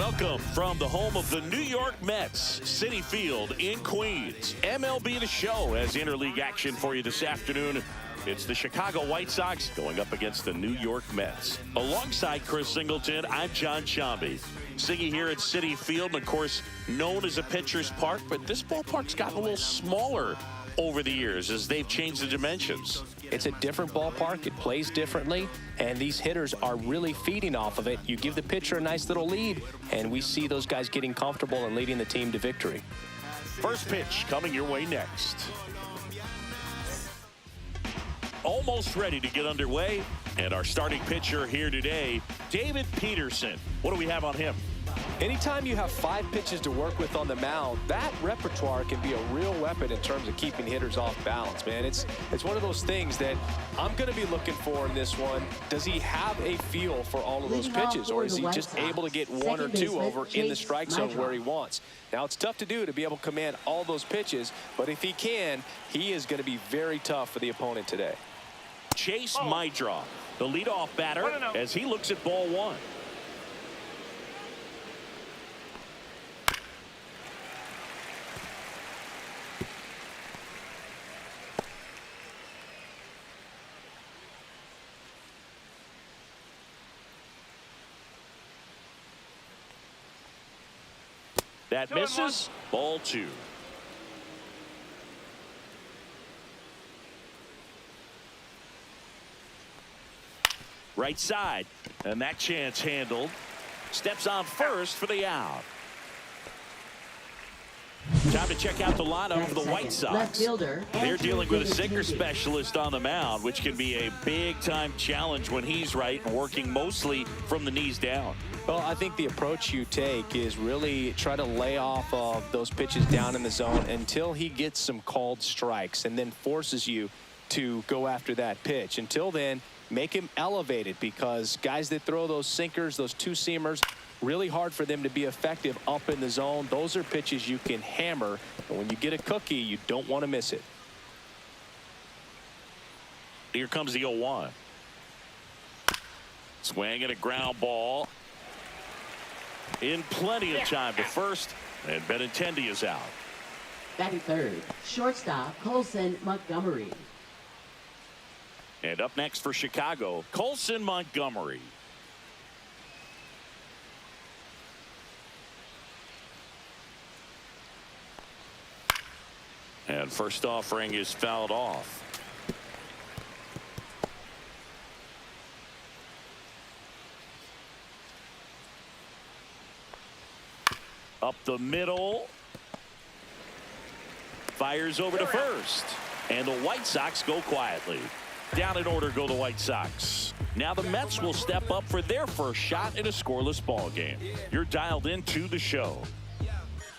Welcome from the home of the New York Mets, Citi Field in Queens. MLB The Show has interleague action for you this afternoon. It's the Chicago White Sox going up against the New York Mets. Alongside Chris Singleton, I'm John Sciambi. Siggy here at Citi Field, and of course, known as a pitcher's park, but this ballpark's gotten a little smaller over the years as they've changed the dimensions. It's a different ballpark. It plays differently, and these hitters are really feeding off of it. You give the pitcher a nice little lead, and we see those guys getting comfortable and leading the team to victory. First pitch coming your way next. Almost ready to get underway, and our starting pitcher here today, David Peterson. What do we have on him? Anytime you have 5 pitches to work with on the mound, that repertoire can be a real weapon in terms of keeping hitters off balance, man. It's one of those things that I'm going to be looking for in this one. Does he have a feel for all of those pitches, or is he just able to get 1 or 2 over in the strike zone where he wants? Now, it's tough to do to be able to command all those pitches, but if he can, he is going to be very tough for the opponent today. Chase Meidroth, the leadoff batter, as he looks at ball 1. That misses. Ball 2. Right side, and that chance handled. Steps on first for the out. Time to check out the lineup for the White Sox. They're dealing with a sinker specialist on the mound, which can be a big-time challenge when he's right and working mostly from the knees down. Well, I think the approach you take is really try to lay off of those pitches down in the zone until he gets some called strikes, and then forces you to go after that pitch. Until then, make him elevated, because guys that throw those sinkers, those two-seamers, really hard for them to be effective up in the zone. Those are pitches you can hammer, and when you get a cookie, you don't want to miss it. Here comes the 0-1. Swing and a ground ball. In plenty of time to first, and Benintendi is out. Batting third, shortstop Colson Montgomery. And up next for Chicago, Colson Montgomery. And first offering is fouled off. Up the middle. Fires over to first. And the White Sox go quietly. Down in order go the White Sox. Now the Mets will step up for their first shot in a scoreless ball game. You're dialed into the show.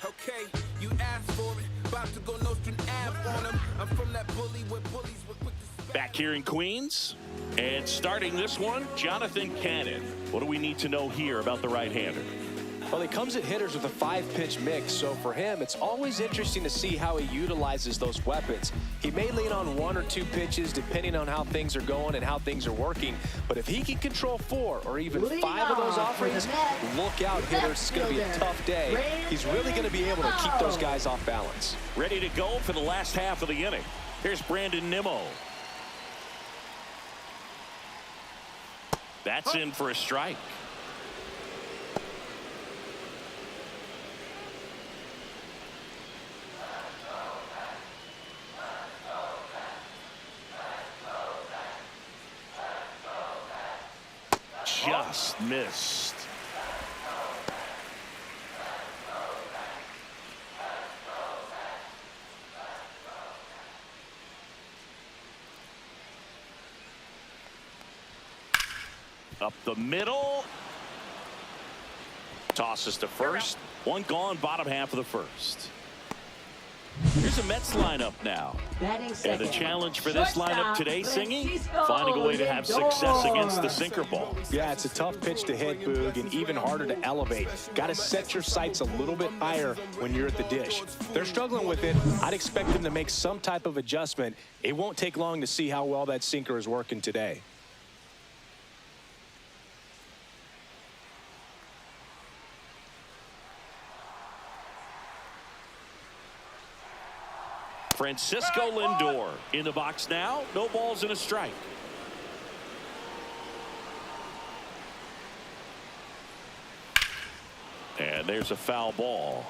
Okay, you asked for it. About to go Nostrum Ave on them. I'm from that bully where bullies were quick to... Back here in Queens, and starting this one, Jonathan Cannon. What do we need to know here about the right-hander? Well, he comes at hitters with a 5-pitch mix, so for him, it's always interesting to see how he utilizes those weapons. He may lean on 1 or 2 pitches depending on how things are going and how things are working, but if he can control 4 or even 5 of those offerings, look out, hitters. It's going to be a tough day. He's really going to be able to keep those guys off balance. Ready to go for the last half of the inning. Here's Brandon Nimmo. That's in for a strike. Just missed. Up the middle. Tosses to first. One gone, bottom half of the first. Here's a Mets lineup now. And the challenge for this lineup today, Singy, finding a way to have success against the sinker ball. Yeah, it's a tough pitch to hit, Boog, and even harder to elevate. Got to set your sights a little bit higher when you're at the dish. They're struggling with it. I'd expect them to make some type of adjustment. It won't take long to see how well that sinker is working today. Francisco Lindor in the box now. No balls and a strike. And there's a foul ball.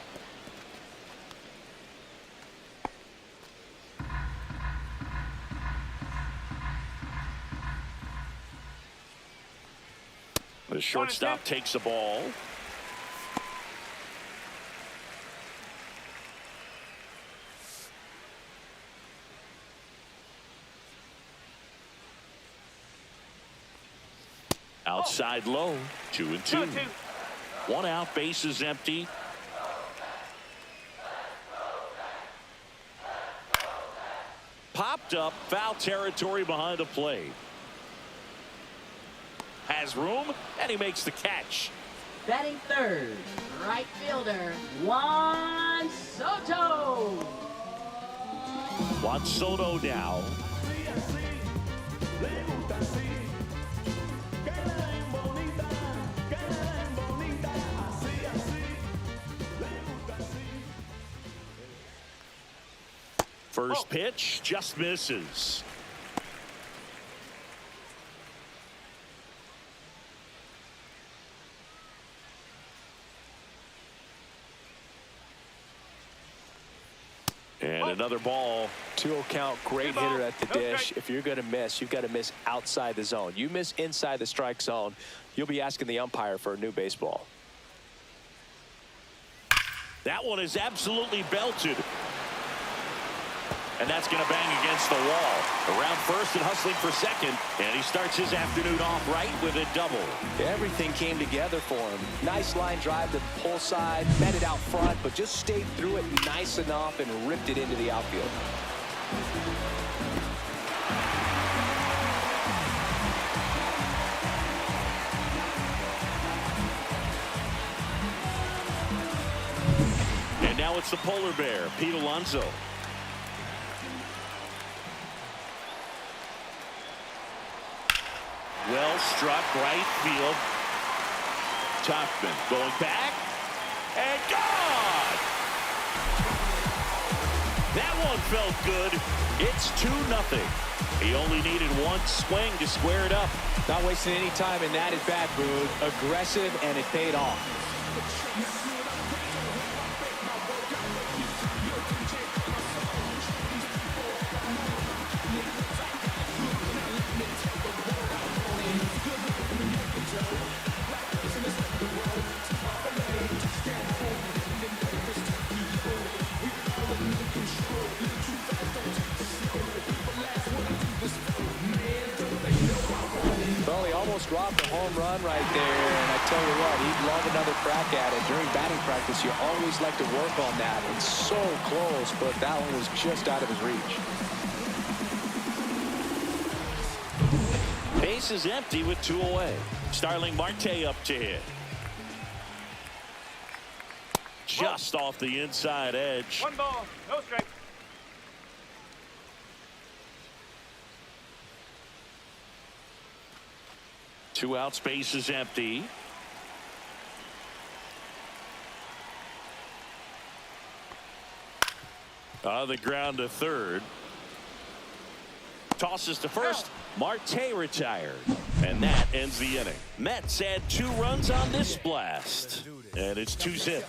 The shortstop takes the ball. Outside low, 2-2. 1 out, base is empty. Popped up, foul territory behind the plate. Has room, and he makes the catch. Batting third, right fielder, Juan Soto. Juan Soto now. First pitch just misses. And another ball. 2-0 count, great hitter at the dish. If you're going to miss, you've got to miss outside the zone. You miss inside the strike zone, you'll be asking the umpire for a new baseball. That one is absolutely belted. And that's going to bang against the wall. Around first and hustling for second. And he starts his afternoon off right with a double. Everything came together for him. Nice line drive to the pull side, met it out front, but just stayed through it nice enough and ripped it into the outfield. And now it's the polar bear, Pete Alonso. Well struck right field. Tauchman going back and gone. That one felt good. It's 2-0. He only needed one swing to square it up. Not wasting any time in that at bat, Boog. Aggressive, and it paid off. Well, he almost dropped a home run right there, and I tell you what, he'd love another crack at it. During batting practice, you always like to work on that. It's so close, but that one was just out of his reach. Base is empty with 2 away. Starling Marte up to hit. Just off the inside edge. 1 ball, no strike. Two outs, base is empty. On the ground to third. Tosses to first. Marte retired. And that ends the inning. Mets add 2 runs on this blast. And it's 2-zip.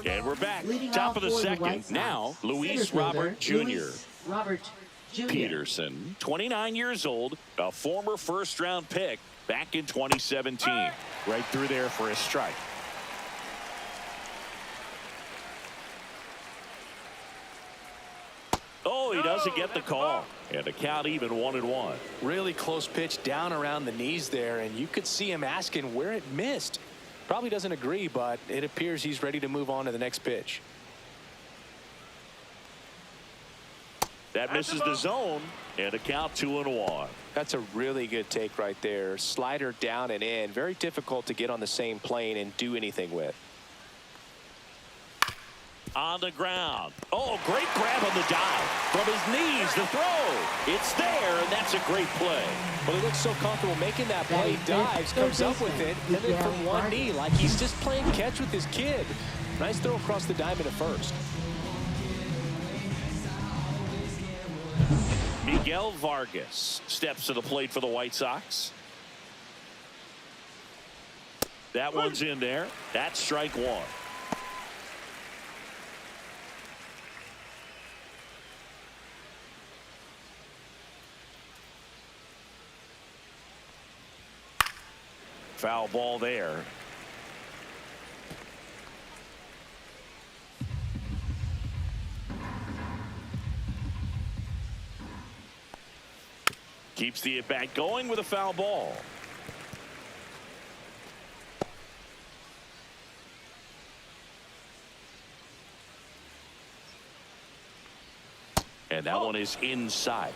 And we're back. Leading Top off of the for the second. White Sox, Now, Luis center fielder, Robert Jr. Luis Robert Jr. Peterson, 29 years old, a former first-round pick back in 2017. Right through there for a strike. Oh, he doesn't get the call. And the count even 1-1. Really close pitch down around the knees there, and you could see him asking where it missed. Probably doesn't agree, but it appears he's ready to move on to the next pitch. That misses the zone, and a count 2-1. That's a really good take right there. Slider down and in. Very difficult to get on the same plane and do anything with. on the ground. Oh, great grab on the dive. From his knees, the throw. It's there, and that's a great play. Well, he looks so comfortable making that play. He dives, comes up with it, and then from one knee, like he's just playing catch with his kid. Nice throw across the diamond at first. Miguel Vargas steps to the plate for the White Sox. That one's in there. That's strike one. Foul ball there. Keeps the at-bat going with a foul ball. And that one is inside.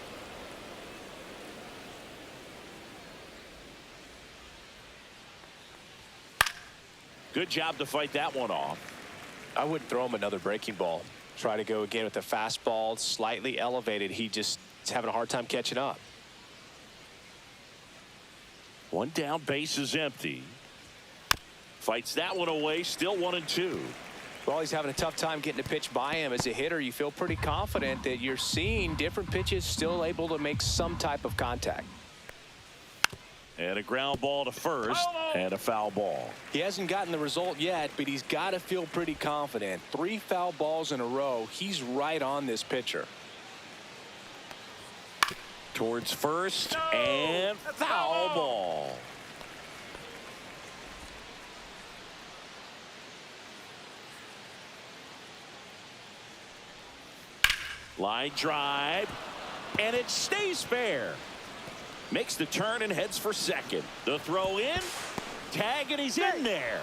Good job to fight that one off. I wouldn't throw him another breaking ball. Try to go again with the fastball, slightly elevated. He just is having a hard time catching up. One down, base is empty. Fights that one away, still 1-2. Well, he's having a tough time getting a pitch by him. As a hitter, you feel pretty confident that you're seeing different pitches still able to make some type of contact. And a ground ball to first, and a foul ball. He hasn't gotten the result yet, but he's got to feel pretty confident. 3 foul balls in a row. He's right on this pitcher. Towards first, and foul ball. Line drive, and it stays fair. Makes the turn and heads for second. The throw in, tag, and he's in there.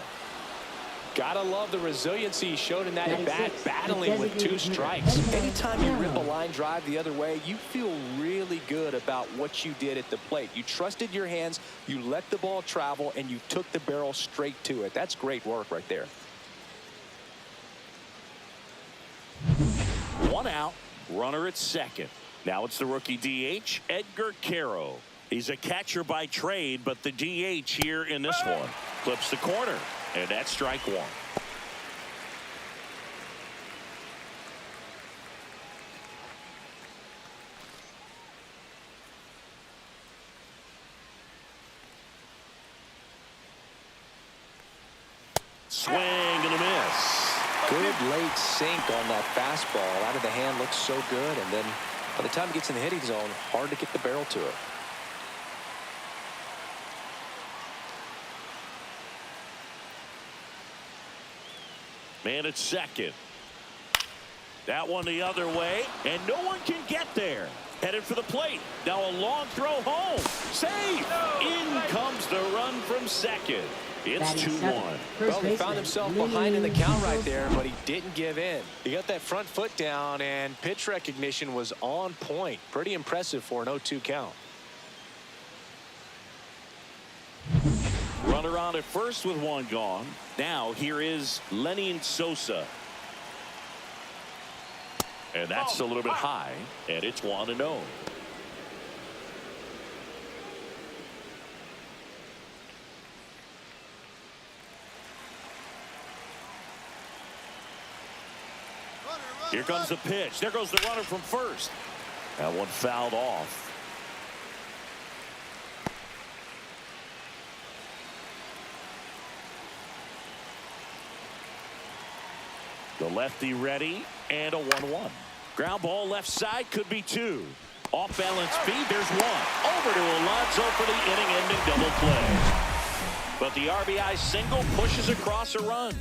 Gotta love the resiliency he showed in that at-bat, battling with 2 strikes. Anytime you rip a line drive the other way, you feel really good about what you did at the plate. You trusted your hands, you let the ball travel, and you took the barrel straight to it. That's great work right there. 1 out, runner at second. Now it's the rookie DH, Edgar Quero. He's a catcher by trade, but the DH here in this one. Clips the corner, and that's strike 1. Swing and a miss. Good late sink on that fastball. Out of the hand, looks so good, and then by the time it gets in the hitting zone, hard to get the barrel to it. Man at second. That one the other way, and no one can get there. Headed for the plate. Now a long throw home. Safe. In comes the run from second. It's 2-1. Well, he found himself behind in the count right there, but he didn't give in. He got that front foot down, and pitch recognition was on point. Pretty impressive for an 0-2 count. Runner on at first with 1 gone. Now here is Lenin Sosa. And that's a little bit high, and it's 1-0. Here comes the pitch. There goes the runner from first. That one fouled off. The lefty ready, and a 1-1. Ground ball left side, could be 2. Off balance speed, there's 1. Over to Alonso for the inning-ending double play. But the RBI single pushes across a run.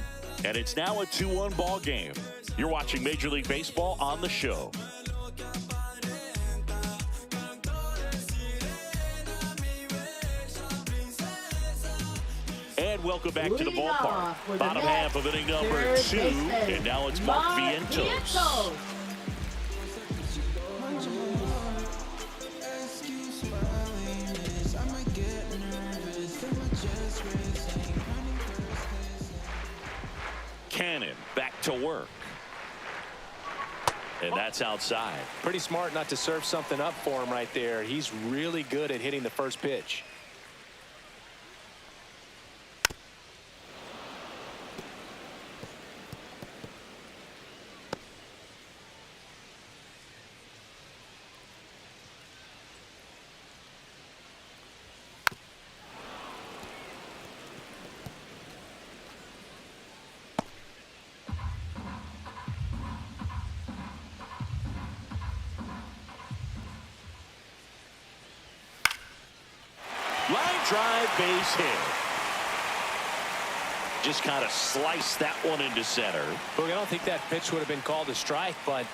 And it's now a 2-1 ball game. You're watching Major League Baseball on the show. And welcome back to the ballpark. Bottom half of inning number 2. And now it's Mark Vientos. Cannon back to work. And that's outside. Pretty smart not to serve something up for him right there. He's really good at hitting the first pitch. Line drive, base hit. Just kind of sliced that one into center. Look, I don't think that pitch would have been called a strike, but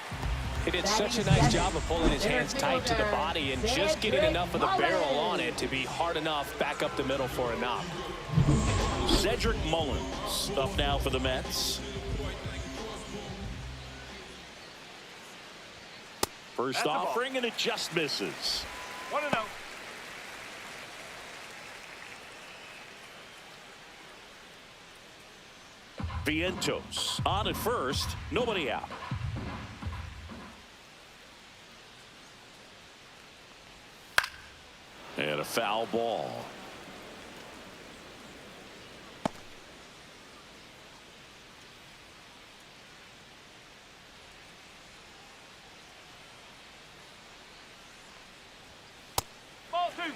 he did such a nice job of pulling his hands tight to the body and just getting enough of the barrel on it to be hard enough back up the middle for a knock. Cedric Mullins up now for the Mets. First offering, and it just misses. 1-0. Vientos on at first, nobody out. And a foul ball. Ball 2.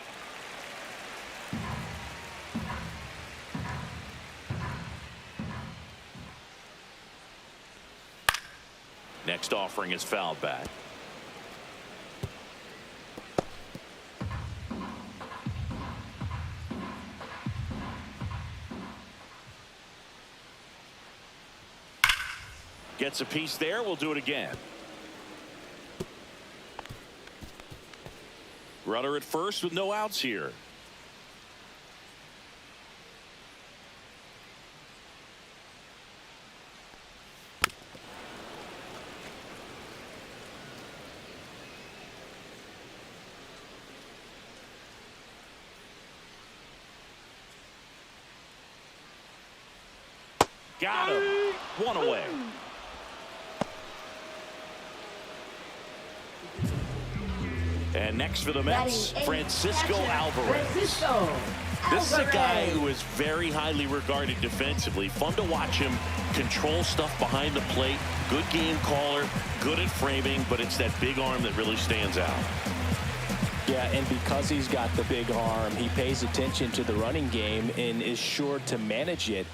Next offering is fouled back. Gets a piece there. We'll do it again. Runner at first with no outs here. Got him. One away. And next for the Mets, Francisco Alvarez. This is a guy who is very highly regarded defensively. Fun to watch him control stuff behind the plate. Good game caller, good at framing, but it's that big arm that really stands out. Yeah, and because he's got the big arm, he pays attention to the running game and is sure to manage it.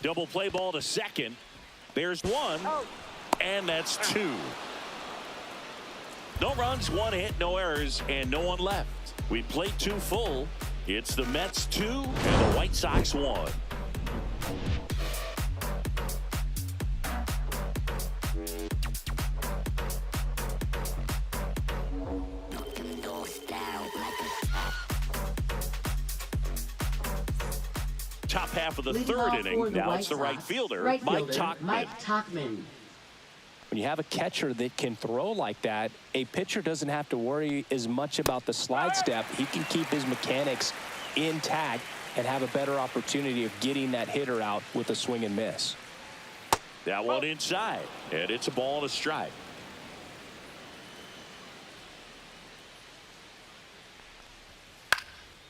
Double play ball to second. There's one, and that's two. No runs, one hit, no errors, and no one left. We played 2 full. It's the Mets 2 and the White Sox 1. Top half of the third inning. Now it's the right fielder, Mike Tauchman. When you have a catcher that can throw like that, a pitcher doesn't have to worry as much about the slide step. He can keep his mechanics intact and have a better opportunity of getting that hitter out with a swing and miss. That one inside, and it's a ball and a strike.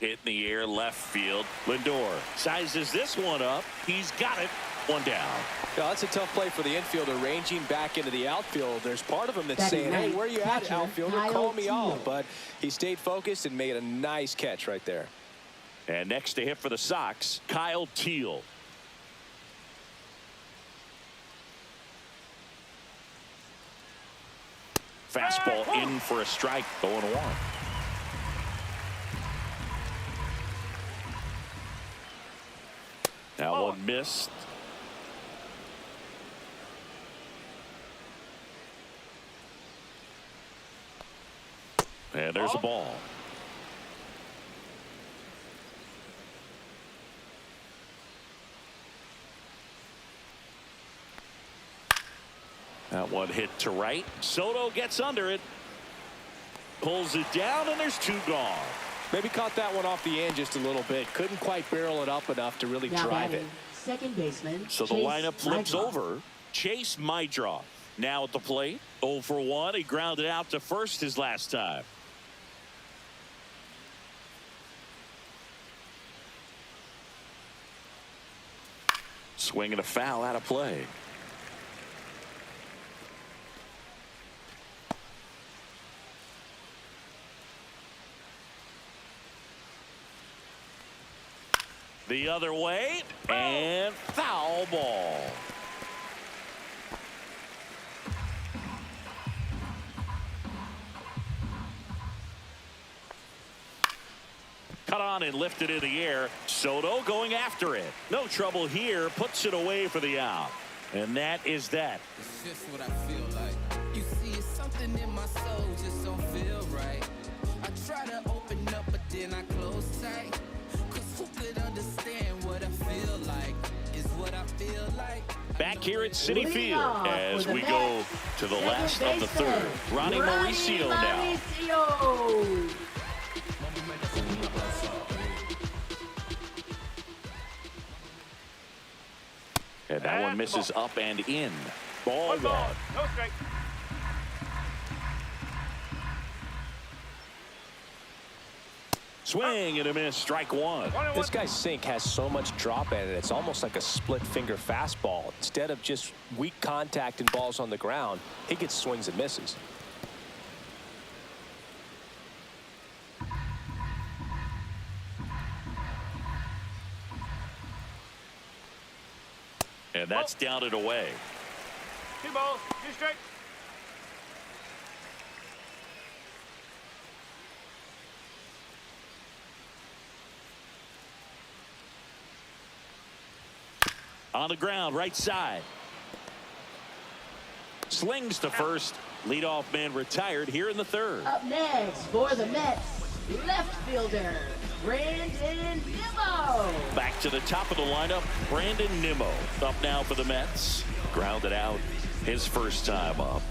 Hit in the air, left field. Lindor sizes this one up. He's got it. One down. Yeah, that's a tough play for the infielder, ranging back into the outfield. There's part of him that's saying, hey, where you at, outfielder? Call me off. But he stayed focused and made a nice catch right there. And next to hit for the Sox, Kyle Teel. Fastball in for a strike, 0-1. That one missed. And there's a ball. That one hit to right. Soto gets under it. Pulls it down, and there's 2 gone. Maybe caught that one off the end just a little bit. Couldn't quite barrel it up enough to really drive it. Second baseman. So the lineup flips over. Chase Mydroff now at the plate. 0 for 1. He grounded out to first his last time. Swing and a foul out of play. The other way, and foul ball. Cut on and lifted in the air. Soto going after it. No trouble here. Puts it away for the out. And that is that. It's just what I feel like. You see, it's something in my soul just don't feel right. I try to open up, but then I close tight. Cause who could understand what I feel like? Is what I feel like. Back here at Citi Lead Field off as for the we go Mets, to the second last of the third. baseman, Ronnie Mauricio now. Mauricio. And that one misses up and in. Ball 1. No strike. Swing and a miss. Strike 1. This guy's sink has so much drop in it. It's almost like a split finger fastball. Instead of just weak contact and balls on the ground, he gets swings and misses. And that's down and away. 2 balls, 2 strikes. On the ground, right side. Slings to first. Leadoff man retired here in the third. Up next for the Mets, left fielder, Brandon Nimmo. Back to the top of the lineup, Brandon Nimmo. Up now for the Mets. Grounded out his first time up.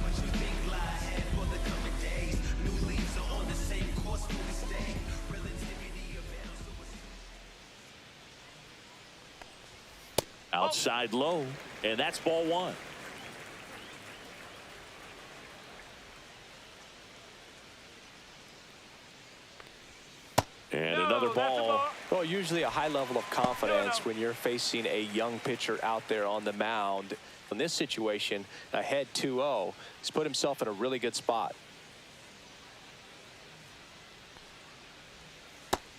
Outside low, and that's ball 1. And another ball. Well, usually a high level of confidence when you're facing a young pitcher out there on the mound. In this situation, ahead 2-0, he's put himself in a really good spot.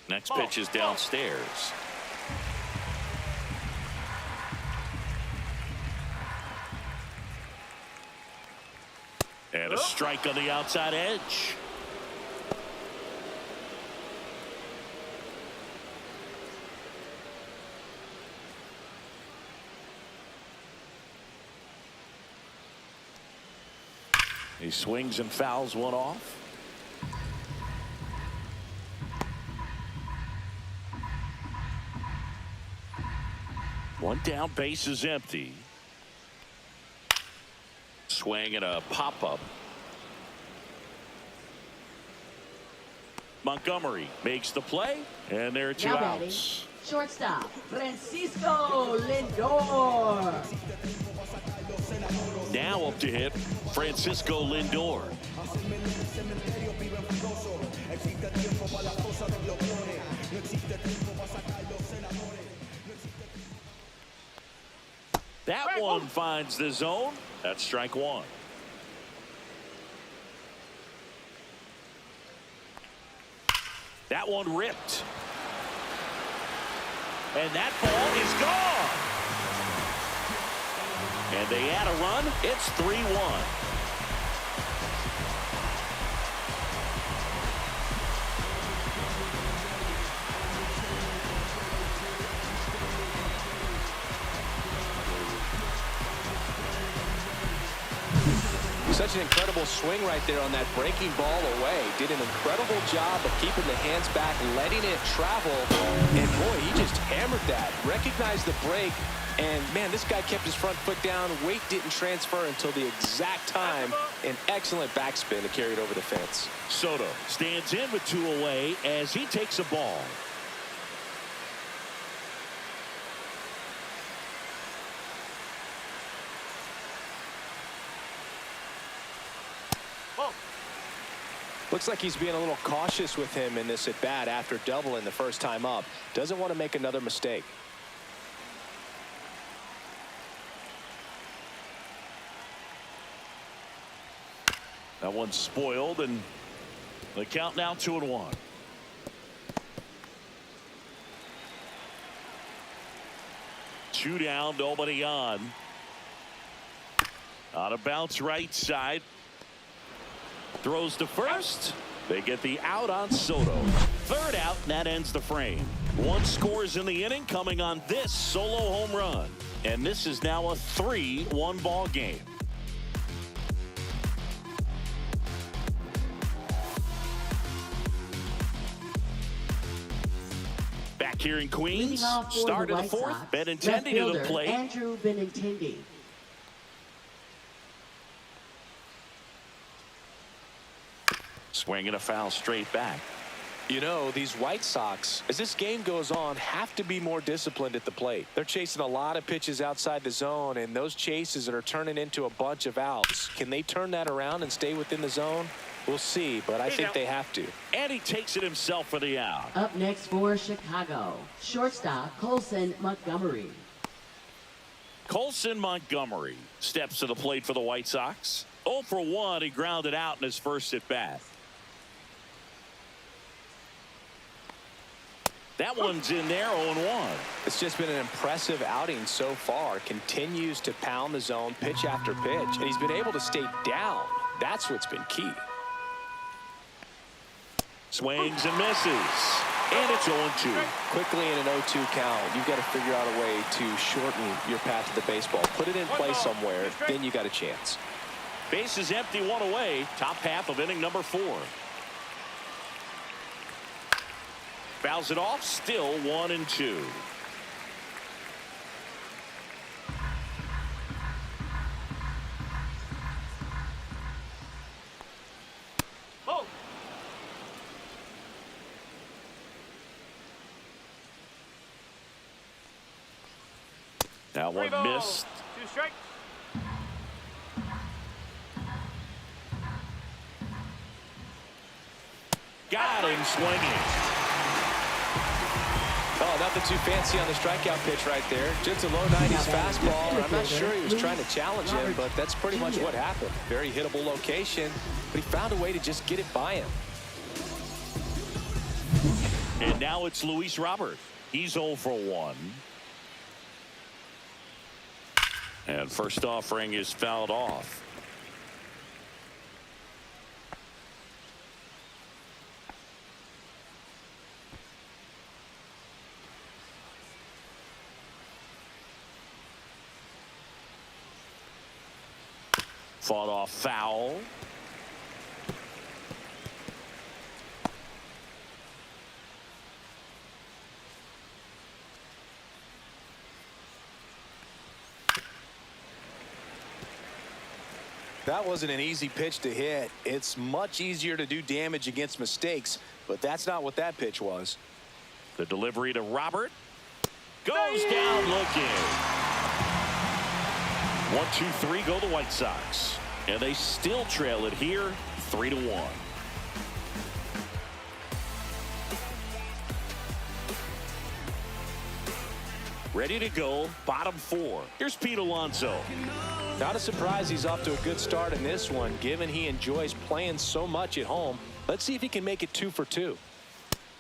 Next pitch is downstairs. And a strike on the outside edge. He swings and fouls one off. One down, base is empty. Swing and a pop-up. Montgomery makes the play, and there are 2 Now batting, outs. shortstop, Francisco Lindor. Now up to hit, Francisco Lindor. That one finds the zone. That's strike 1. That one ripped. And that ball is gone. And they add a run. It's 3-1. Such an incredible swing right there on that breaking ball away. Did an incredible job of keeping the hands back, letting it travel. And boy, he just hammered that. Recognized the break. And man, this guy kept his front foot down. Weight didn't transfer until the exact time. An excellent backspin to carry it over the fence. Soto stands in with 2 away as he takes a ball. Looks like he's being a little cautious with him in this at-bat after doubling the first time up. Doesn't want to make another mistake. That one's spoiled, and the count now 2-1. Two down, nobody on. On a bounce right side. Throws to first. They get the out on Soto. Third out, and that ends the frame. One scores in the inning, coming on this solo home run. And this is now a 3-1 ball game. Back here in Queens, start of the fourth. Benintendi to the plate. Andrew Benintendi. Swinging a foul straight back. You know, these White Sox, as this game goes on, have to be more disciplined at the plate. They're chasing a lot of pitches outside the zone, and those chases that are turning into a bunch of outs. Can they turn that around and stay within the zone? We'll see, but I think they have to. And he takes it himself for the out. Up next for Chicago, shortstop Colson Montgomery. Colson Montgomery steps to the plate for the White Sox. 0 for 1, he grounded out in his first at bat. That one's in there, 0-1. It's just been an impressive outing so far. Continues to pound the zone pitch after pitch, and he's been able to stay down. That's what's been key. Swings and misses. And it's 0-2. Quickly in an 0-2 count, you've got to figure out a way to shorten your path to the baseball. Put it in play somewhere, then you got a chance. Base is empty, one away. Top half of inning number 4. Fouls it off, still 1-2. Oh. That one missed. 2 strikes. Got him swinging. Oh, nothing too fancy on the strikeout pitch right there. Just a low 90s fastball. I'm not sure he was trying to challenge him, but that's pretty much what happened. Very hittable location, but he found a way to just get it by him. And now it's Luis Robert. He's 0 for 1. And first offering is fouled off. Fought off foul. That wasn't an easy pitch to hit. It's much easier to do damage against mistakes, but that's not what that pitch was. The delivery to Robert. Goes down looking. 1-2-3 go the White Sox. And they still trail it here 3-1. Ready to go, bottom 4. Here's Pete Alonso. Not a surprise he's off to a good start in this one, given he enjoys playing so much at home. Let's see if he can make it 2 for 2.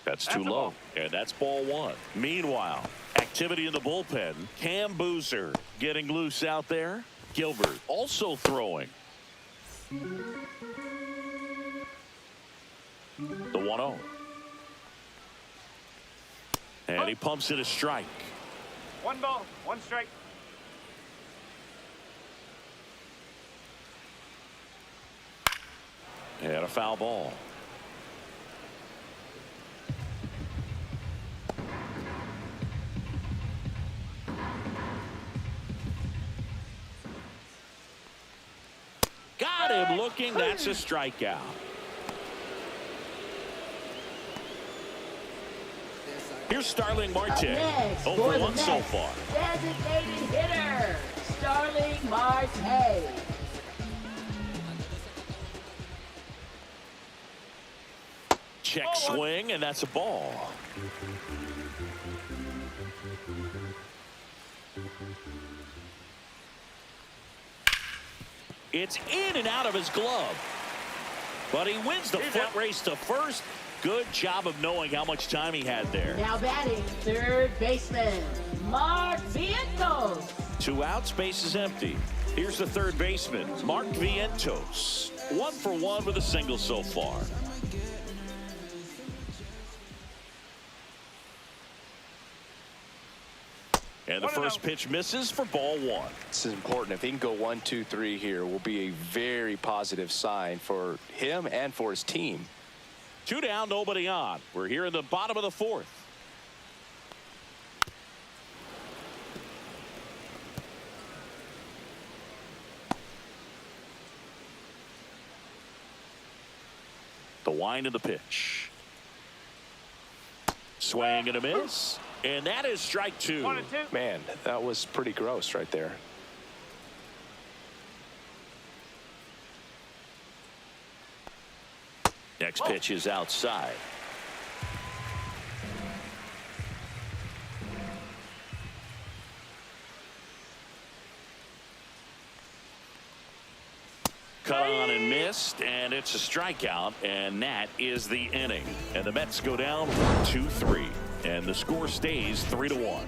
That's too low, and that's ball 1. Meanwhile, activity in the bullpen. Cam Boozer getting loose out there. Gilbert also throwing. The 1-0. And he pumps it a strike. 1 ball, 1 strike. And a foul ball. Got him looking. That's a strikeout. Here's Starling Marte. Next, 0 for for the 1 so Mets, far. designated hitter, Starling Marte. check swing, and that's a ball. It's in and out of his glove. But he wins the foot race to first. Good job of knowing how much time he had there. Now batting, third baseman, Mark Vientos. 2 outs, base is empty. Here's the third baseman, Mark Vientos. 1 for 1 with a single so far. And the first pitch misses for ball 1. This is important. If he can go 1, 2, 3 here, will be a very positive sign for him and for his team. 2 down, nobody on. We're here in the bottom of the 4th. The wind of the pitch. Swing and a miss. And that is strike 2. 1 and 2. Man, that was pretty gross right there. Next pitch is outside. Cut on and missed, and it's a strikeout, and that is the inning. And the Mets go down 1-2-3, and the score stays 3-1.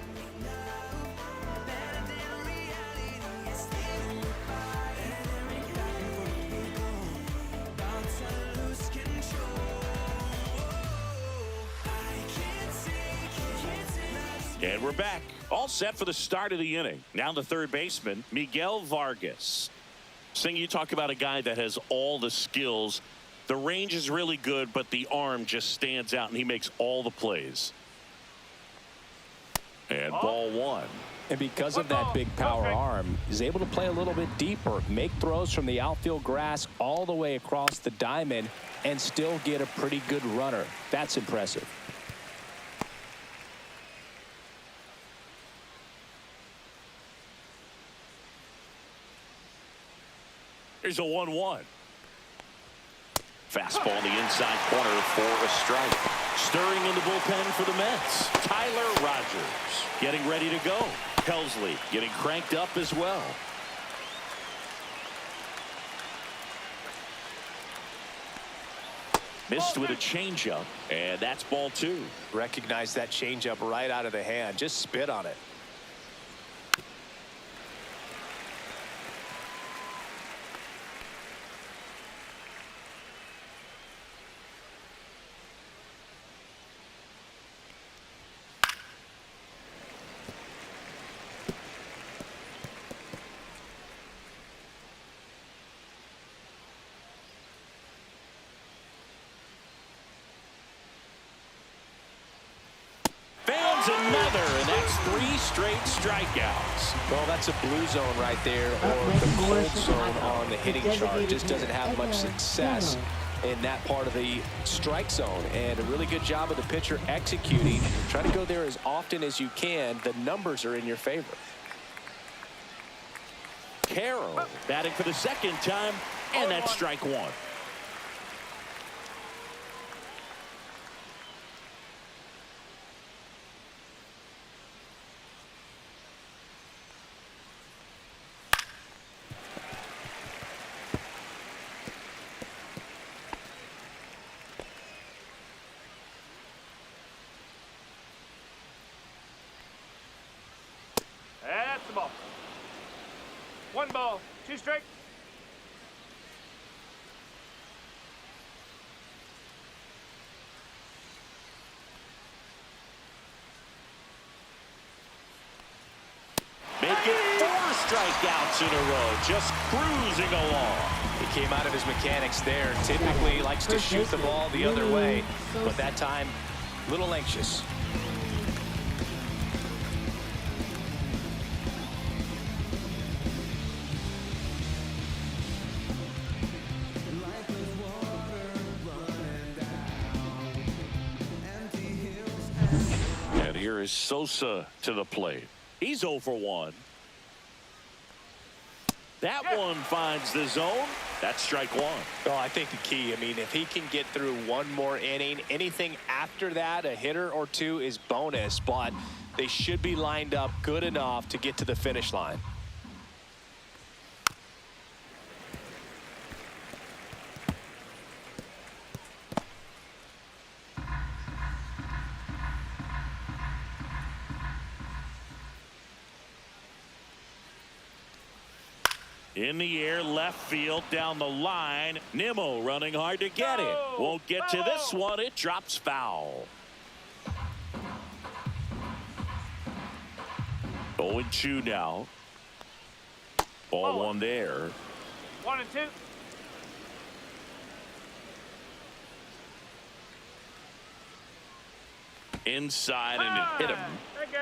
And we're back, all set for the start of the inning. Now the third baseman, Miguel Vargas. Sing, you talk about a guy that has all the skills. The range is really good, but the arm just stands out, and he makes all the plays. And ball 1. And because of that big power arm, he's able to play a little bit deeper, make throws from the outfield grass all the way across the diamond, and still get a pretty good runner. That's impressive. Here's a 1-1. Fastball in the inside corner for a strike. Stirring in the bullpen for the Mets, Tyler Rogers getting ready to go. Helsley getting cranked up as well. Missed with a changeup, and that's ball 2. Recognize that changeup right out of the hand. Just spit on it. Another, and that's 3 straight strikeouts. Well, that's a blue zone right there, or the cold zone on the hitting chart. Just doesn't have much success in that part of the strike zone, and a really good job of the pitcher executing. Try to go there as often as you can. The numbers are in your favor. Carroll batting for the second time, and that's strike 1. That's the ball. 1 ball, 2 strikes. Making 4 strikeouts in a row, just cruising along. He came out of his mechanics there. Typically likes to shoot the ball the other way, but that time a little anxious. And here is Sosa to the plate. He's 0 for 1. That one finds the zone. That's strike one. Well, I think the key, I mean, if he can get through one more inning, anything after that, a hitter or two is bonus, but they should be lined up good enough to get to the finish line. In the air, left field, down the line. Nimmo running hard to get it. Won't get to this one. It drops foul. 0-2 now. Ball one there. 1-2. Inside and hit him.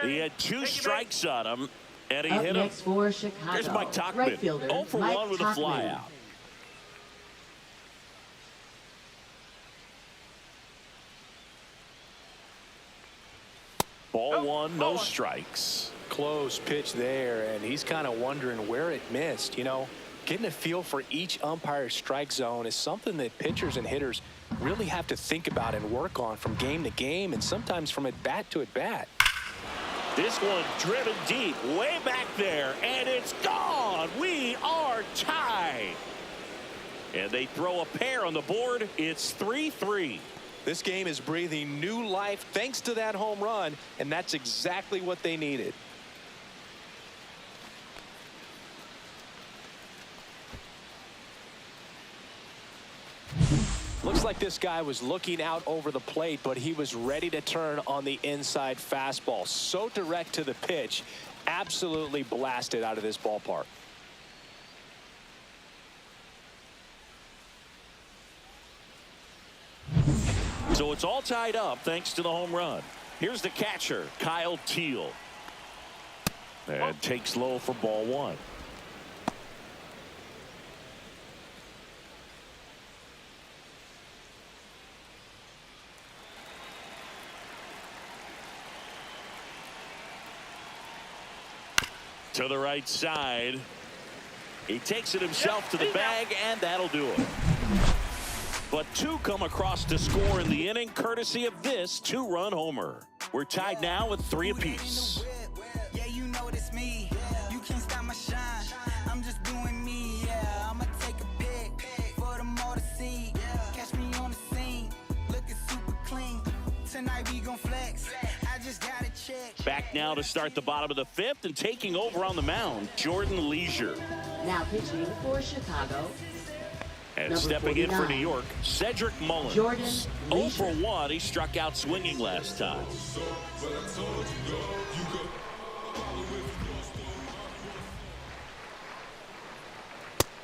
He had 2 strikes on him. And he Up hit him. next for Chicago. Here's Mike Tauchman. Right fielder, 0 for Mike 1 with a fly Tauchman. out. Ball one, no strikes. Close pitch there, and he's kind of wondering where it missed. You know, getting a feel for each umpire's strike zone is something that pitchers and hitters really have to think about and work on from game to game, and sometimes from at bat to at bat. This one driven deep, way back there, and it's gone. We are tied. And they throw a pair on the board. It's 3-3. This game is breathing new life thanks to that home run, and that's exactly what they needed. Looks like this guy was looking out over the plate, but he was ready to turn on the inside fastball. So direct to the pitch, absolutely blasted out of this ballpark. So it's all tied up thanks to the home run. Here's the catcher, Kyle Teel. And takes low for ball one. To the right side. He takes it himself to the bag, and that'll do it. But 2 come across to score in the inning, courtesy of this 2-run homer. We're tied now with 3 apiece. Yeah, you know it's me. You can't stop my shine. I'm just doing me. Yeah, I'ma take a pic for them all to see. Catch me on the scene, looking super clean. Tonight we gon' flex. I just got a check. Back now to start the bottom of the 5th, and taking over on the mound, Jordan Leisure. Now pitching for Chicago. And Number stepping in for 49. New York, Cedric Mullins. Jordan 0 for 1. He struck out swinging last time.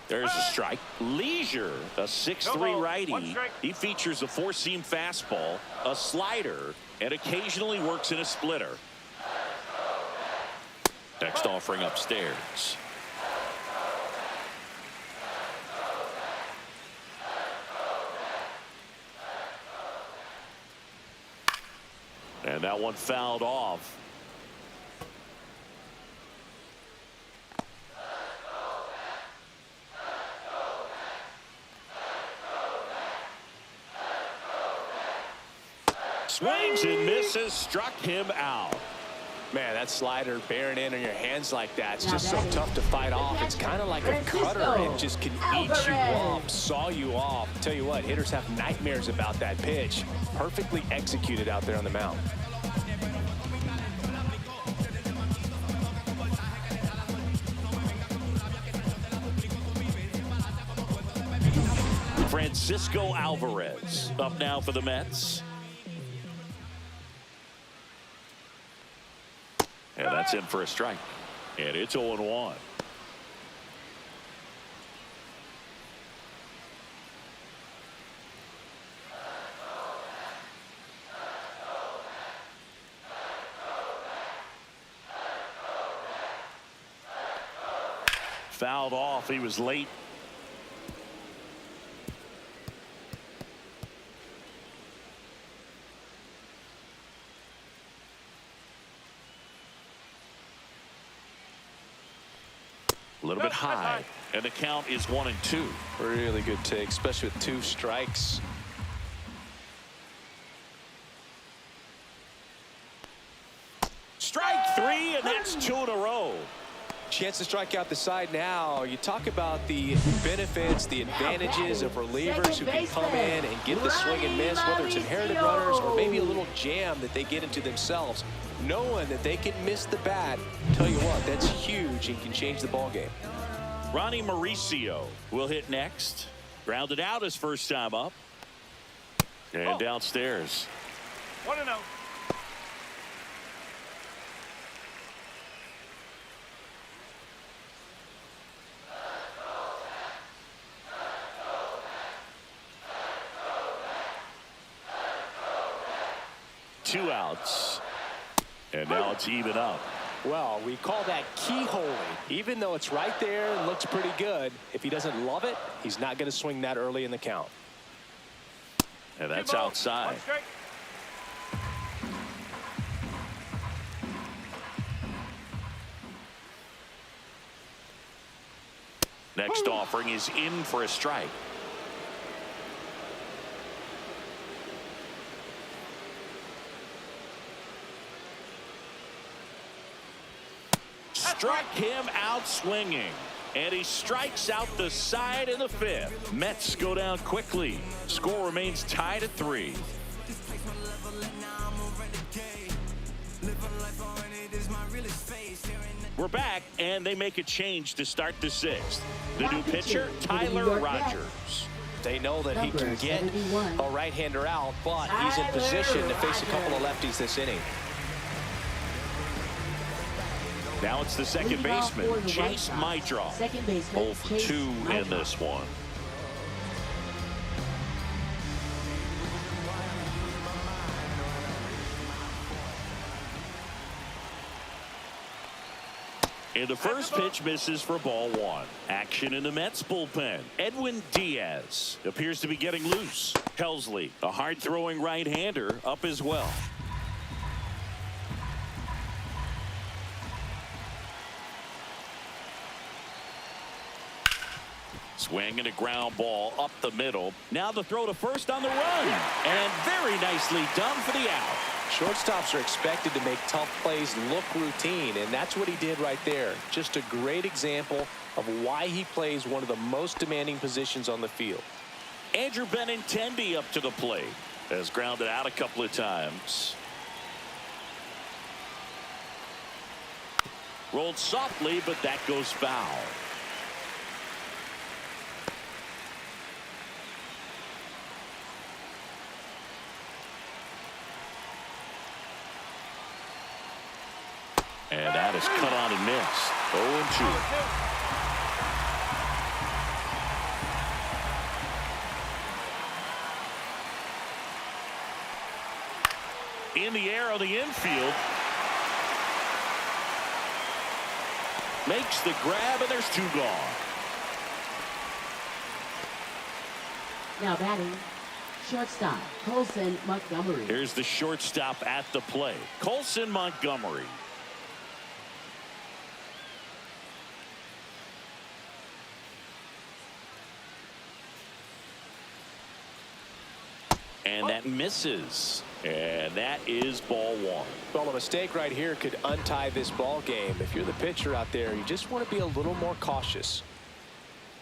There's a strike. Leisure, a 6'3" righty. He features a 4-seam fastball, a slider, and occasionally works in a splitter. Next offering upstairs. And that one fouled off. Swings and misses, struck him out. Man, that slider bearing in on your hands like that, it's Now just so batting, tough to fight off. It's kind of like a cutter. It just can eat you up, saw you off. Tell you what, hitters have nightmares about that pitch. Perfectly executed out there on the mound. Francisco Alvarez up now for the Mets. And that's in for a strike. And it's 0-1. Fouled off. He was late. A little bit high. And the count is 1-2. Really good take, especially with 2 strikes. Strike 3, and that's 2 in a row. Chance to strike out the side now. You talk about the benefits, the advantages of relievers who can come in and get the swing and miss, whether it's inherited runners or maybe a little jam that they get into themselves. Knowing that they can miss the bat, tell you what, that's huge and can change the ball game. Ronnie Mauricio will hit next. Grounded out his first time up. And downstairs. 1-0. Two outs. And now it's even up. Well, we call that keyholing. Even though it's right there and looks pretty good, if he doesn't love it, he's not going to swing that early in the count. And that's outside. Next offering is in for a strike. Struck him out swinging, and he strikes out the side in the 5th. Mets go down quickly. Score remains tied at 3. We're back, and they make a change to start the 6th. The new pitcher, Tyler Rogers. They know that he can get a right-hander out, but he's in position to face a couple of lefties this inning. Now it's the second baseman, Chase Meidroth. 0 for 2 in this one. And the first pitch misses for ball 1. Action in the Mets bullpen. Edwin Diaz appears to be getting loose. Helsley, a hard-throwing right-hander, up as well. Swing and a ground ball up the middle. Now the throw to first on the run. And very nicely done for the out. Shortstops are expected to make tough plays look routine, and that's what he did right there. Just a great example of why he plays one of the most demanding positions on the field. Andrew Benintendi up to the plate. Has grounded out a couple of times. Rolled softly, but that goes foul. And that is cut on and missed. 0-2. In the air on the infield. Makes the grab, and there's 2 gone. Now batting, shortstop, Colson Montgomery. Here's the shortstop at the plate, Colson Montgomery. And that misses. And that is ball 1. Well, a mistake right here could untie this ball game. If you're the pitcher out there, you just want to be a little more cautious.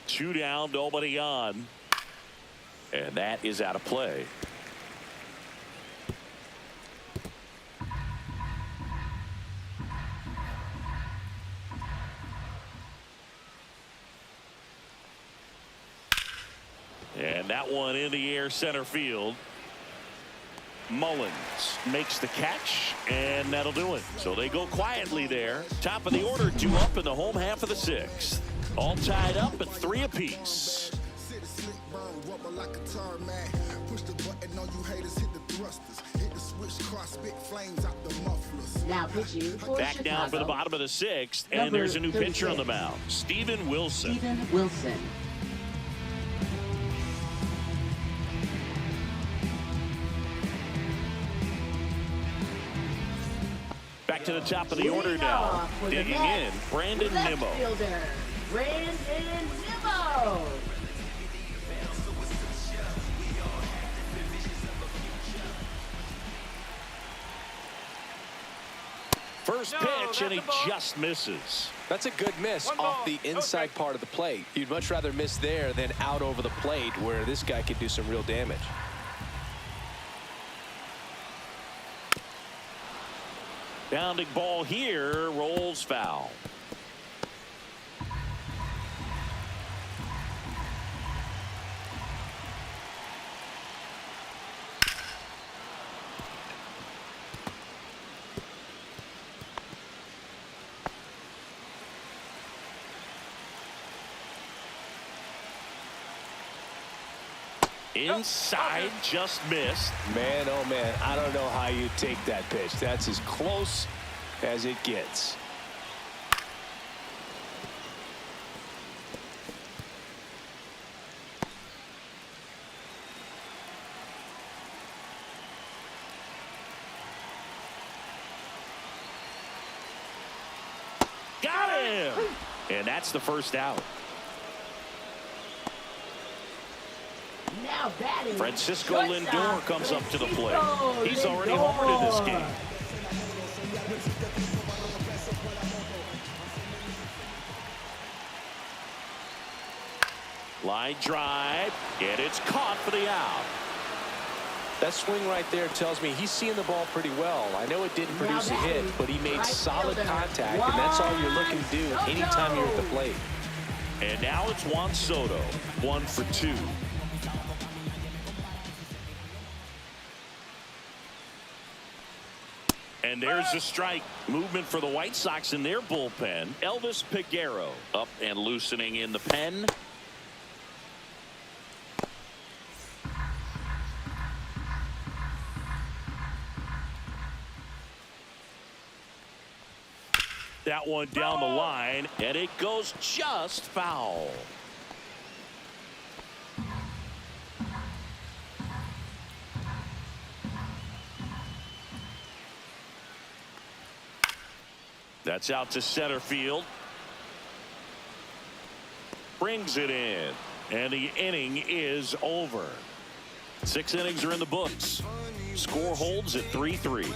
2 down, nobody on. And that is out of play. And that one in the air center field. Mullins makes the catch, and that'll do it. So they go quietly there. Top of the order, 2 up in the home half of the 6th. All tied up at 3 apiece. Now pitching for Back down for the bottom of the 6th, and there's a new pitcher on the mound, Steven Wilson. Back to the top of the order now. Digging in, Brandon Nimmo. Brandon Nimmo. First pitch, and he just misses. That's a good miss off the inside part of the plate. You'd much rather miss there than out over the plate, where this guy could do some real damage. Bounding ball here, rolls foul. Inside, just missed. Man, oh man, I don't know how you take that pitch. That's as close as it gets. Got him! And that's the first out. Now batting. Francisco Shortstop, Lindor comes up to the plate. Francisco He's already Lindor. homered in this game. Line drive, and it's caught for the out. That swing right there tells me he's seeing the ball pretty well. I know it didn't produce a hit, but he made solid contact, and that's all you're looking to do anytime you're at the plate. And now it's Juan Soto, 1 for 2. And there's the strike. Movement for the White Sox in their bullpen. Elvis Peguero up and loosening in the pen. That one down the line, and it goes just foul. That's out to center field. Brings it in, and the inning is over. 6 innings are in the books. Score holds at 3-3.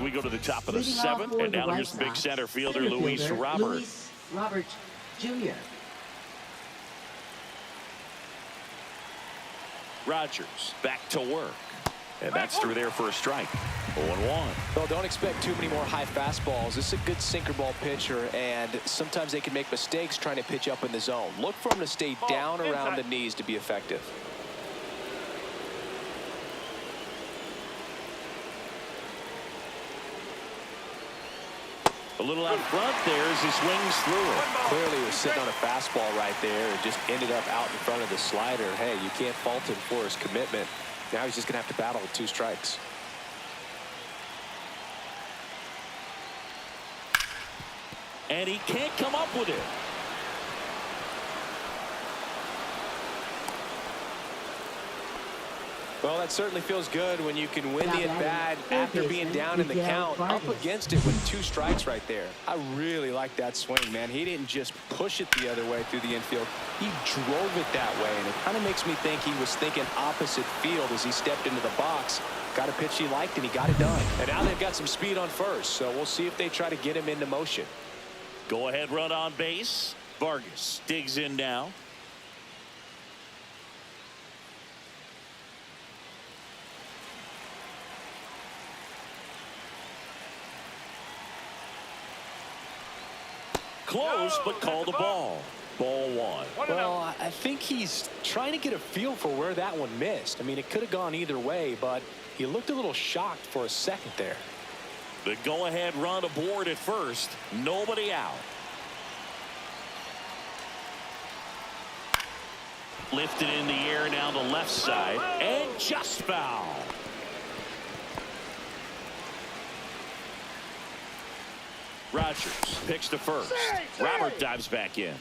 We go to the top of the Leading off 7th, for and the now White here's big Sox, center fielder Luis Robert. Luis Robert Jr. Rogers back to work, and that's through there for a strike. 0-1. Well, don't expect too many more high fastballs. This is a good sinker ball pitcher, and sometimes they can make mistakes trying to pitch up in the zone. Look for him to stay down around the knees to be effective. A little out front there as he swings through it. Clearly he was sitting on a fastball right there and just ended up out in front of the slider. Hey, you can't fault him for his commitment. Now he's just going to have to battle with 2 strikes. And he can't come up with it. Well, that certainly feels good when you can win the at-bat after being down in the count, up against it with 2 strikes right there. I really like that swing, man. He didn't just push it the other way through the infield. He drove it that way, and it kind of makes me think he was thinking opposite field as he stepped into the box. Got a pitch he liked, and he got it done. And now they've got some speed on first, so we'll see if they try to get him into motion. Go ahead run on base. Vargas digs in now. Close, but called a ball. Ball 1. Well, I think he's trying to get a feel for where that one missed. I mean, it could have gone either way, but he looked a little shocked for a second there. The go-ahead run aboard at first. Nobody out. Lifted in the air down the left side, and just foul. Rogers picks to first. Robert dives back in.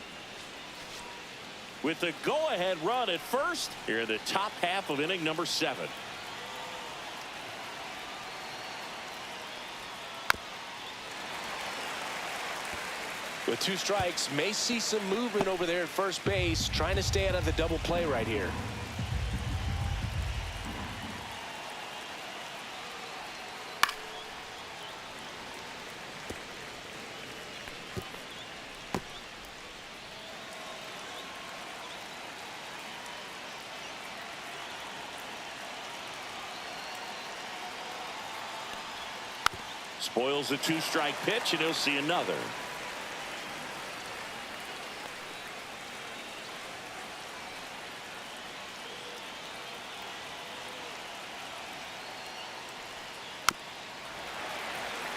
With the go-ahead run at first, here in the top half of inning number 7. With 2 strikes, may see some movement over there at first base, trying to stay out of the double play right here. Spoils a 2-strike pitch, and he'll see another.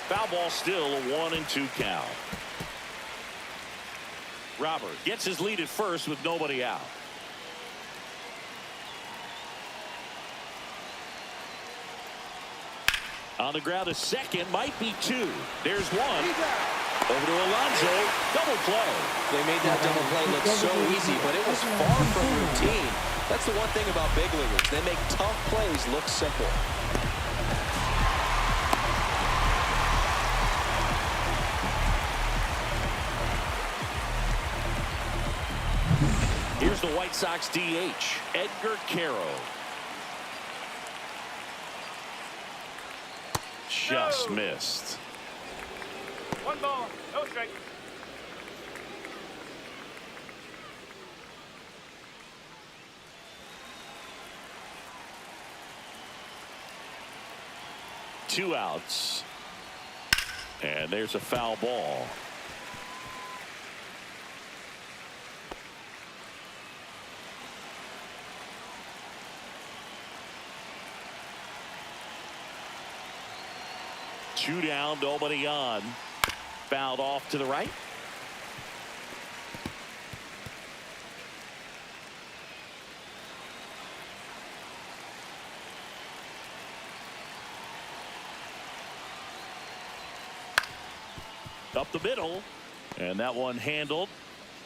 Foul ball, still a 1-2 count. Robert gets his lead at first with nobody out. On the ground, a second, might be 2. There's 1. Over to Alonso, double play. They made that double play look so easy, but it was far from routine. That's the one thing about big leaguers. They make tough plays look simple. Here's the White Sox DH, Edgar Quero. Just missed. 1 ball, no strike. Two outs. And there's a foul ball. Two down, nobody on. Fouled off to the right. Up the middle, and that one handled.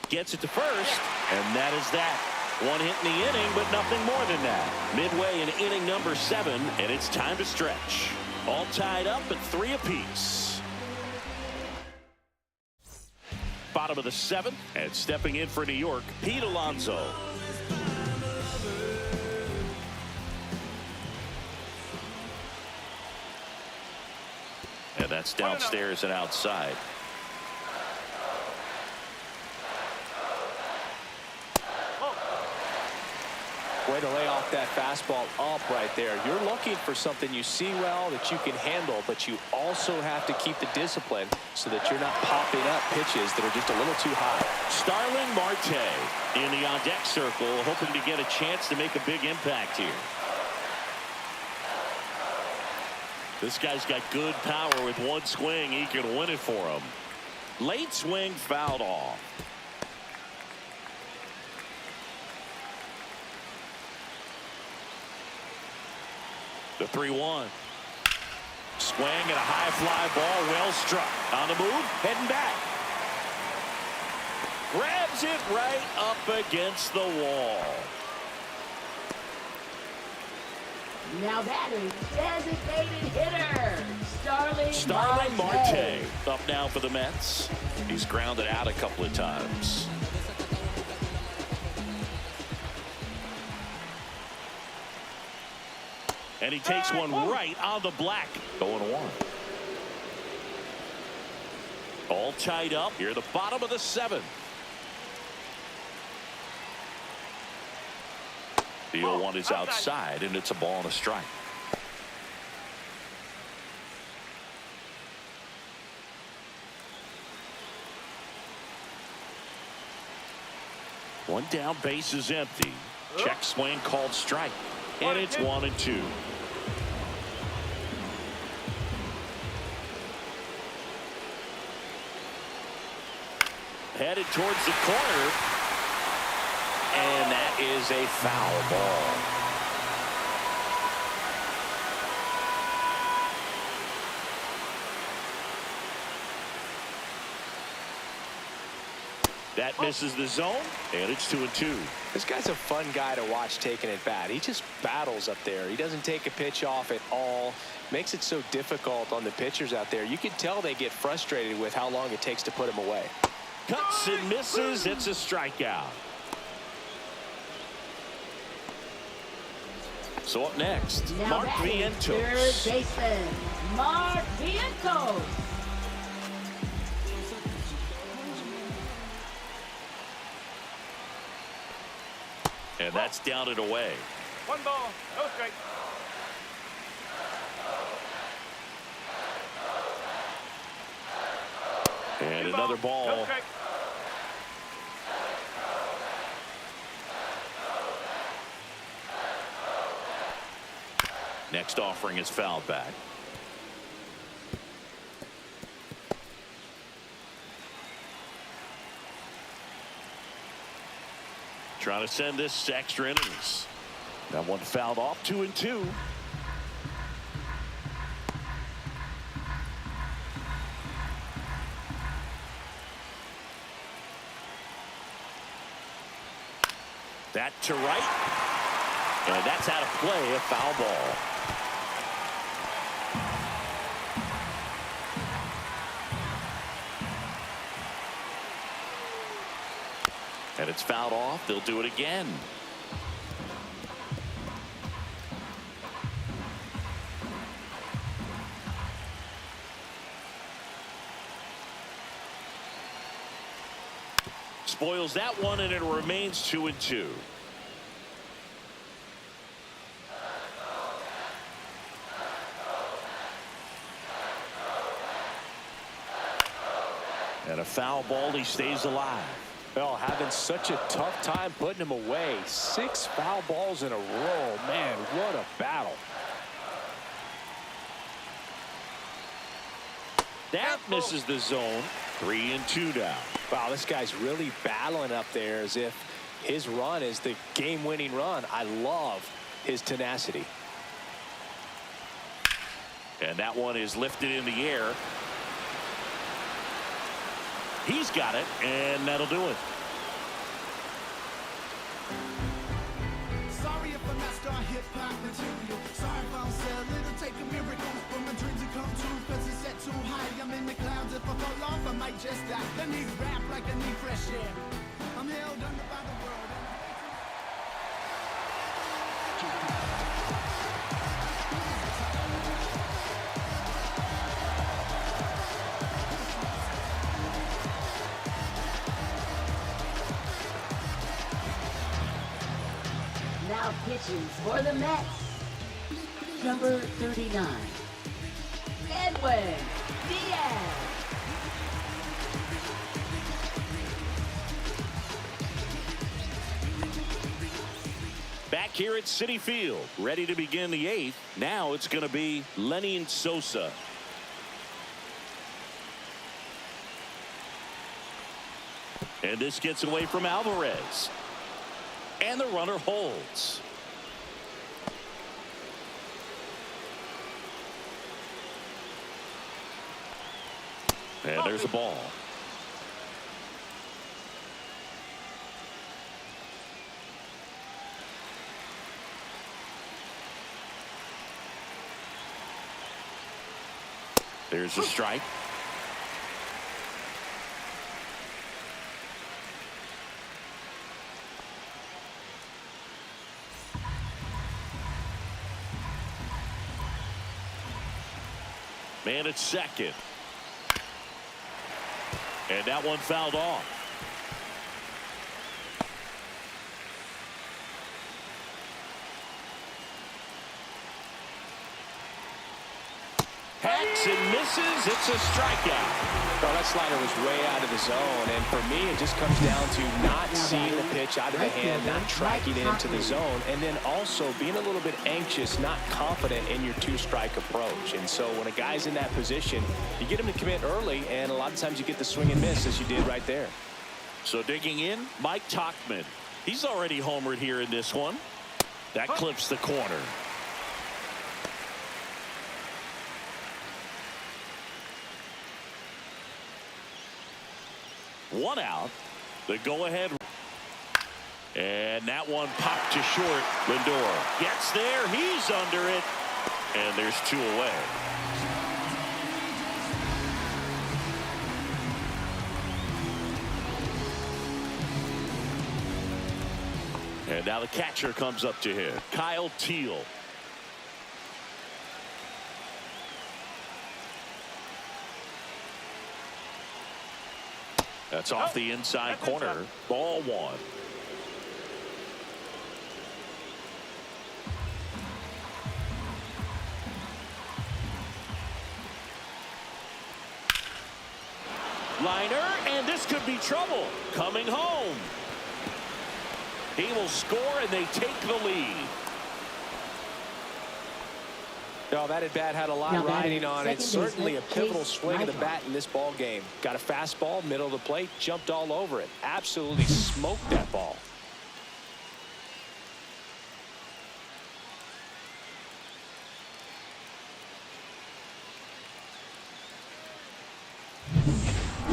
Gets it to first, and that is that. 1 hit in the inning, but nothing more than that. Midway in inning number 7, and it's time to stretch. All tied up at 3 apiece. Bottom of the 7th, and stepping in for New York, Pete Alonso. And that's downstairs and outside. Way to lay off that fastball up right there. You're looking for something you see well that you can handle, but you also have to keep the discipline so that you're not popping up pitches that are just a little too high. Starling Marte in the on-deck circle, hoping to get a chance to make a big impact here. This guy's got good power. With one swing, he can win it for him. Late swing, fouled off. The 3-1. Swing and a high fly ball, well struck. On the move, heading back. Grabs it right up against the wall. Now that is designated hitter, Starling Marte. Up now for the Mets. He's grounded out a couple of times. And he takes one right on the black. 0-1. All tied up here at the bottom of the 7th. The 0-1 is outside, and it's a ball and a strike. One down, base is empty. Check swing called strike. And it's 1-2. Headed towards the corner. And that is a foul ball. That misses the zone, and it's 2-2. This guy's a fun guy to watch taking at bat. He just battles up there. He doesn't take a pitch off at all. Makes it so difficult on the pitchers out there. You can tell they get frustrated with how long it takes to put him away. Cuts and misses. It's a strikeout. So up next, Now Mark batting, Vientos. third baseman, Mark Vientos. And that's down and away. 1 ball, no strike. And 2 another No ball. strike. Next offering is fouled back. Trying to send this to extra innings. That one fouled off, 2-2. That to right. And that's out of play, a foul ball. And it's fouled off. They'll do it again. Spoils that one, and it remains 2-2. And a foul ball. He stays alive. Well, having such a tough time putting him away. 6 foul balls in a row. Man, what a battle. That misses the zone. 3-2 now. Wow, this guy's really battling up there as if his run is the game-winning run. I love his tenacity. And that one is lifted in the air. He's got it, and that'll do it. Sorry if I'm not star hip-hop material. Sorry if I don't sell it. It'll take a miracle for my dreams to come true. Cause it's set too high. I'm in the clouds. If I fall off, I might just die. I need rap like I need fresh air. I'm held under by the world. Now pitching for the Mets, number 39, Edwin Diaz. Back here at Citi Field, ready to begin the 8th. Now it's going to be Lenny Sosa. And this gets away from Alvarez. And the runner holds. And there's the ball. There's a strike. Man at second. And that one fouled off. Hacks and misses. It's a strikeout. Well, that slider was way out of the zone, and for me, it just comes down to not seeing the pitch out of the hand, not tracking it into the zone, and then also being a little bit anxious, not confident in your 2-strike approach. And so when a guy's in that position, you get him to commit early, and a lot of times you get the swing and miss, as you did right there. So digging in, Mike Tauchman. He's already homered here in this one. That clips the corner. One out. The go-ahead. And that one popped to short. Lindor gets there. He's under it. And there's 2 away. And now the catcher comes up to hit, Kyle Teel. That's off the inside corner. Ball one. Liner, and this could be trouble. Coming home. He will score, and they take the lead. No, that at bat had a lot riding on it. Certainly a pivotal swing of the bat in this ball game. Got a fastball, middle of the plate, jumped all over it. Absolutely smoked that ball.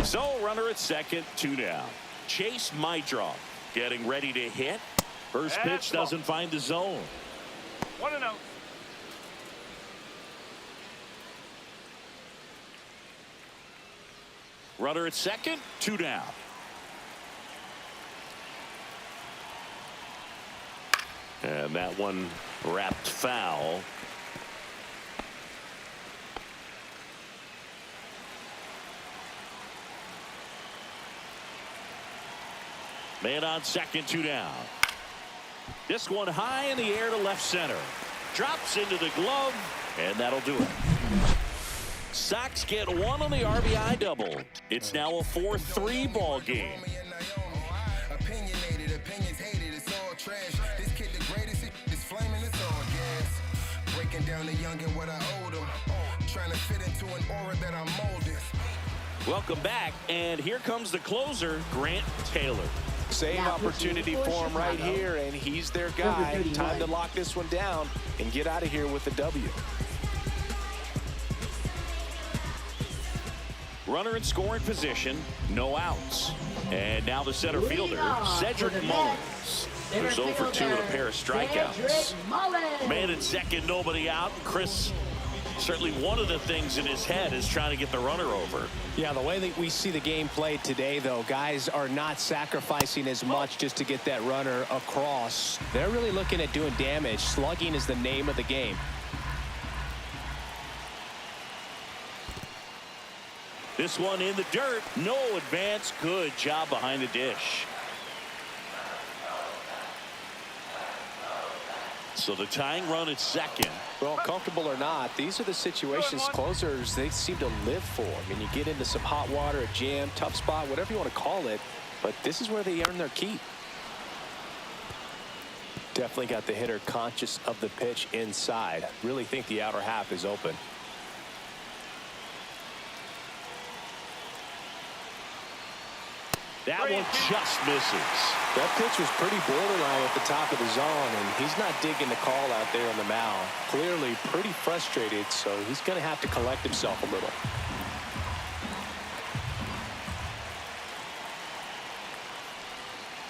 So, runner at second, 2 down. Chase Meidroth getting ready to hit. First pitch doesn't find the zone. 1-0. Runner at second, 2 down. And that one wrapped foul. Man on second, 2 down. This one high in the air to left center. Drops into the glove, and that'll do it. Sox get one on the RBI double. It's now a 4-3 ball game. Opinionated, opinions hated, it's all trash. This kid the greatest, it's flaming, it's all gas. Breaking down the young and what I owed him. Trying to fit into an aura that I'm molded. Welcome back, and here comes the closer, Grant Taylor. Same opportunity for him right here, and he's their guy. Time to lock this one down and get out of here with the W. Runner in scoring position, no outs. And now the center fielder, Cedric Mullins, who's over 2 with a pair of strikeouts. Man at second, nobody out. Chris, certainly one of the things in his head is trying to get the runner over. Yeah, the way that we see the game played today, though, guys are not sacrificing as much just to get that runner across. They're really looking at doing damage. Slugging is the name of the game. This one in the dirt. No advance. Good job behind the dish. So the tying run at second. Well, comfortable or not, these are the situations closers they seem to live for. I mean, you get into some hot water, a jam, tough spot, whatever you want to call it, but this is where they earn their keep. Definitely got the hitter conscious of the pitch inside. Really think the outer half is open. That one just misses. That pitch was pretty borderline at the top of the zone, and he's not digging the call out there on the mound. Clearly pretty frustrated, so he's going to have to collect himself a little.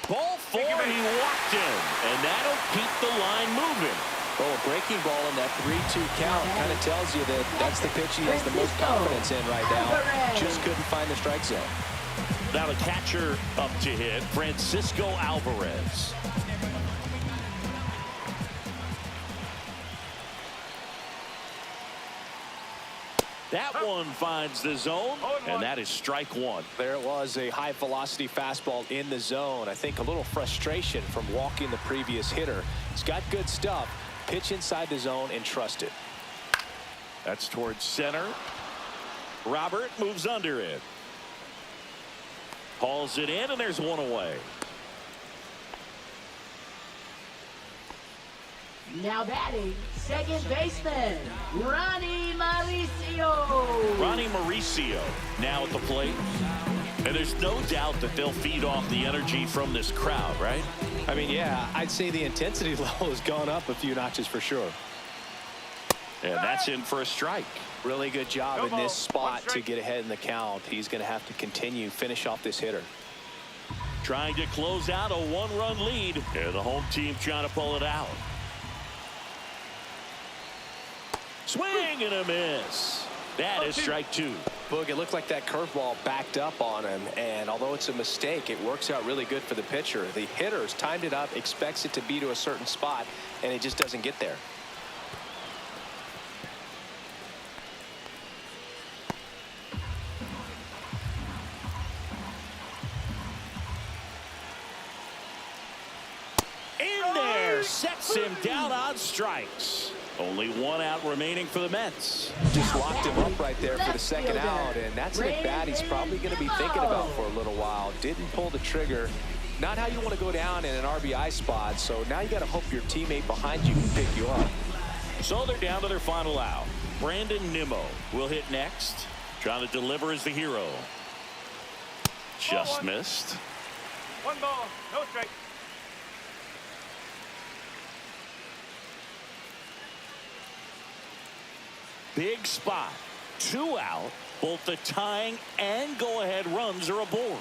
Ball 4, he walked in, and that'll keep the line moving. Well, a breaking ball in that 3-2 count kind of tells you that that's the pitch he has the most confidence in right now. Just couldn't find the strike zone. Now the catcher up to hit, Francisco Alvarez. That one finds the zone, and that is strike 1. There it was, a high velocity fastball in the zone. I think a little frustration from walking the previous hitter. He's got good stuff. Pitch inside the zone and trust it. That's towards center. Robert moves under it. Hauls it in, and there's one away. Now batting, second baseman, Ronnie Mauricio. Ronnie Mauricio now at the plate. And there's no doubt that they'll feed off the energy from this crowd, right? I mean, yeah, I'd say the intensity level has gone up a few notches for sure. And that's in for a strike. Really good job in this spot to get ahead in the count. He's going to have to continue, finish off this hitter. Trying to close out a 1-run lead. And the home team trying to pull it out. Swing and a miss. That is strike 2. Boog, it looked like that curveball backed up on him, and although it's a mistake, it works out really good for the pitcher. The hitter's timed it up, expects it to be to a certain spot, and it just doesn't get there. In there, sets him down on strikes. Only one out remaining for the Mets. Just locked him up right there for the second out, and that's an at-bat he's probably going to be thinking about for a little while. Didn't pull the trigger. Not how you want to go down in an RBI spot, so now you got to hope your teammate behind you can pick you up. So they're down to their final out. Brandon Nimmo will hit next. Trying to deliver as the hero. Just missed. 1 ball, no strike. Big spot. 2 out. Both the tying and go-ahead runs are aboard.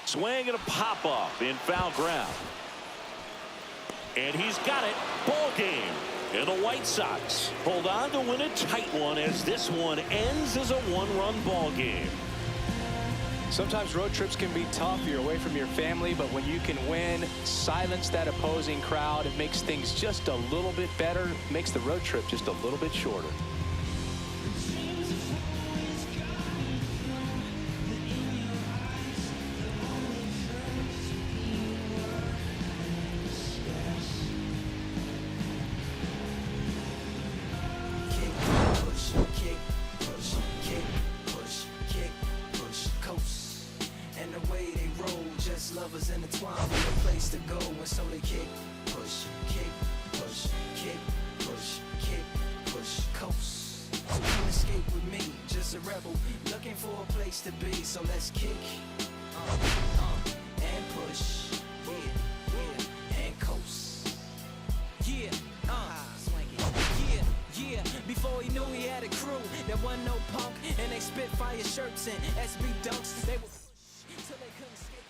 Swing and a pop-off in foul ground. And he's got it. Ball game. And the White Sox hold on to win a tight one as this one ends as a 1-run ball game. Sometimes road trips can be tough. You're away from your family, but when you can win, silence that opposing crowd, it makes things just a little bit better, makes the road trip just a little bit shorter. Lovers intertwined with a place to go, and so they kick, push, kick, push, kick, push, kick, push, coast. So come escape with me, just a rebel, looking for a place to be. So let's kick, and push, yeah, and coast. Yeah, swing it. Yeah, before he knew he had a crew, there wasn't no punk, and they spit fire shirts and SB dunks. They were till they couldn't skate.